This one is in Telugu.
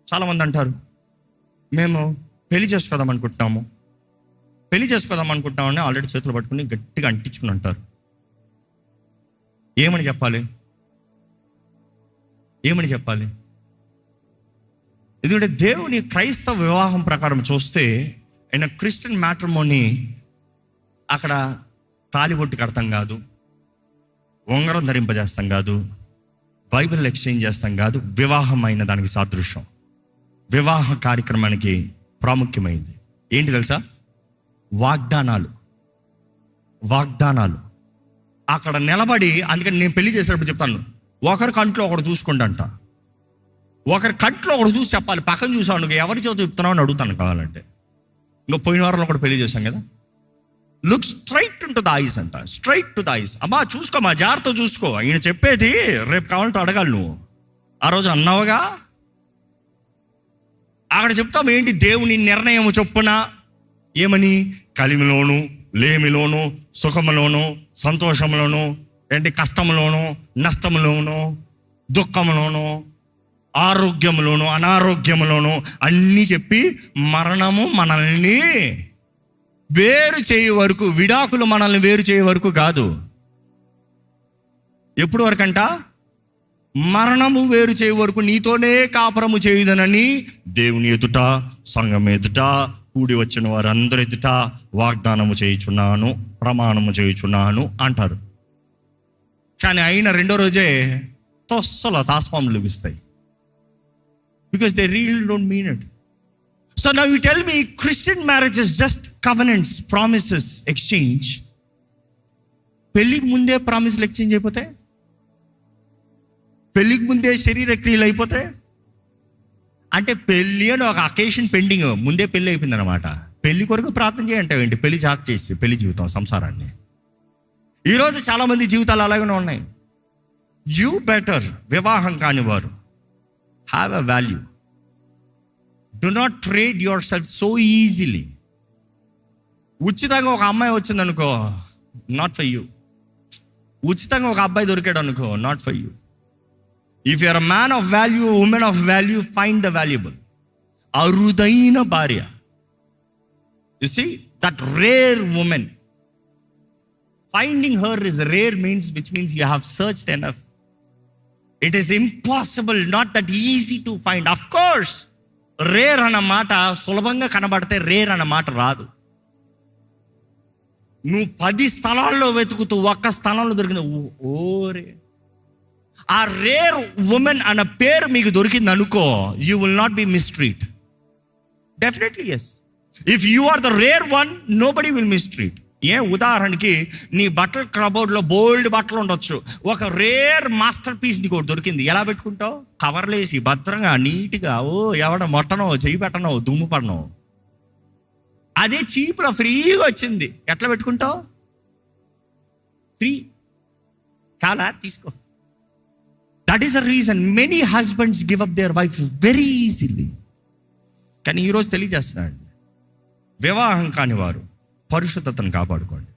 చాలామంది అంటారు, మేము పెళ్లి చేసుకోదాం అనుకుంటున్నాము అని ఆల్రెడీ చేతులు పట్టుకుని గట్టిగా అంటించుకుని అంటారు. ఏమని చెప్పాలి? ఎందుకంటే దేవుని క్రైస్తవ వివాహం ప్రకారం చూస్తే ఆయన క్రిస్టియన్ మ్యాట్రిమోనీ అక్కడ తాలిబొట్టు కడతాం కాదు, ఉంగరం ధరింపజేస్తాం కాదు, బైబిల్ ఎక్స్చేంజ్ చేస్తాం కాదు. వివాహం అయిన దానికి సాదృశ్యం, వివాహ కార్యక్రమానికి ప్రాముఖ్యమైంది ఏంటి తెలుసా? వాగ్దానాలు. అక్కడ నిలబడి, అందుకని నేను పెళ్లి చేసేటప్పుడు చెప్తాను, ఒకరి కంట్లో ఒకడు చూసుకుంటా, ఒకరి కంట్లో ఒకడు చూసి చెప్పాలి. పక్కన చూసావు నువ్వు ఎవరి చేత చెప్తున్నావు అని అడుగుతాను కావాలంటే. ఇంకా పోయిన వారంలో ఒకటి పెళ్లి చేశాం కదా, look straight to the ice అంట, స్ట్రైట్ టు ద ఐస్. అమ్మా చూసుకోమా, జాగ్రత్త చూసుకో, ఈయన చెప్పేది రేపు కావాలంటే అడగాలి. నువ్వు ఆ రోజు అన్నావుగా, అక్కడ చెప్తాం ఏంటి దేవుని నిర్ణయం చొప్పున. ఏమని? కలిమిలోను, లేమిలోను, సుఖములోను, సంతోషంలోను, ఏంటి కష్టంలోను, నష్టంలోను, దుఃఖంలోను, ఆరోగ్యంలోను, అనారోగ్యంలోను అన్నీ చెప్పి మరణము మనల్ని వేరు చేయ వరకు, విడాకులు మనల్ని వేరు చేయ వరకు కాదు. ఎప్పుడు వరకంట? మరణము వేరు చేయ వరకు నీతోనే కాపురము చేయుదనని దేవుని ఎదుట, సంఘం ఎదుట, కూడి వచ్చిన వారందరి ఎదుట వాగ్దానము చేయుచున్నాను, ప్రమాణము చేయుచున్నాను అంటారు. కానీ అయిన రెండో రోజే తొస్సలో తాస్పాములు లభిస్తాయి. Because they really don't mean it. So now you tell me Christian marriage is just covenants, promises, exchange. పెళ్ళికి ముందే ప్రామిస్లు ఎక్స్చేంజ్ అయిపోతే, పెళ్ళికి ముందే శరీర క్రియలు అయిపోతే, అంటే పెళ్ళి అని ఒక అకేషన్ పెండింగ్, ముందే పెళ్ళి అయిపోయింది అనమాట. పెళ్లి కొరకు ప్రార్థన చేయంటావు ఏంటి? పెళ్లి చాట్ చేసి పెళ్లి జీవితం, సంసారాన్ని. ఈరోజు చాలామంది జీవితాలు అలాగనే ఉన్నాయి. యూ బెటర్, వివాహం కాని వారు, have a value. Do not trade yourself so easily. ఉచితంగా ఒక అమ్మాయి వచ్చింది అనుకో, నాట్ ఫర్ యూ. ఉచితంగా ఒక అబ్బాయి దొరికాడు అనుకో, not for you. If you are a man of value, women of value, find the valuable. అరుదైన భార్య. You see that rare women, finding her is rare means, which means you have searched enough. It is impossible, not that easy to find. Of course rare అన్న మాట సులభంగా కనబడితే రేర్ అన్న మాట రాదు. నువ్వు 10 స్థలాల్లో వెతుకుతూ ఒక్క స్థలంలో దొరికింది, ఓరే. ఆ రేర్ ఉమెన్ అన్న పేరు మీకు దొరికింది అనుకో, you will not be mistreat. Definitely yes. If you are the rare one, nobody will mistreat. ఉదాహరణకి నీ బట్టల కబోర్డ్లో బోల్డ్ బట్టలు ఉండొచ్చు, ఒక రేర్ మాస్టర్ పీస్ నీకు దొరికింది. ఎలా పెట్టుకుంటావు? కవర్లేసి భద్రంగా నీట్గా. ఎవడ మొట్టనో, చెయ్యి పెట్టనో, దుమ్ము పడనో. అదే చీప్లో ఫ్రీగా వచ్చింది, ఎట్లా పెట్టుకుంటావు? ఫ్రీ చాలా తీసుకో. That is a reason many husbands give up there wife very easily. కానీ ఈరోజు తెలియజేస్తున్నాడు, వివాహం కాని వారు పరిశుద్ధతను కాపాడుకోండి.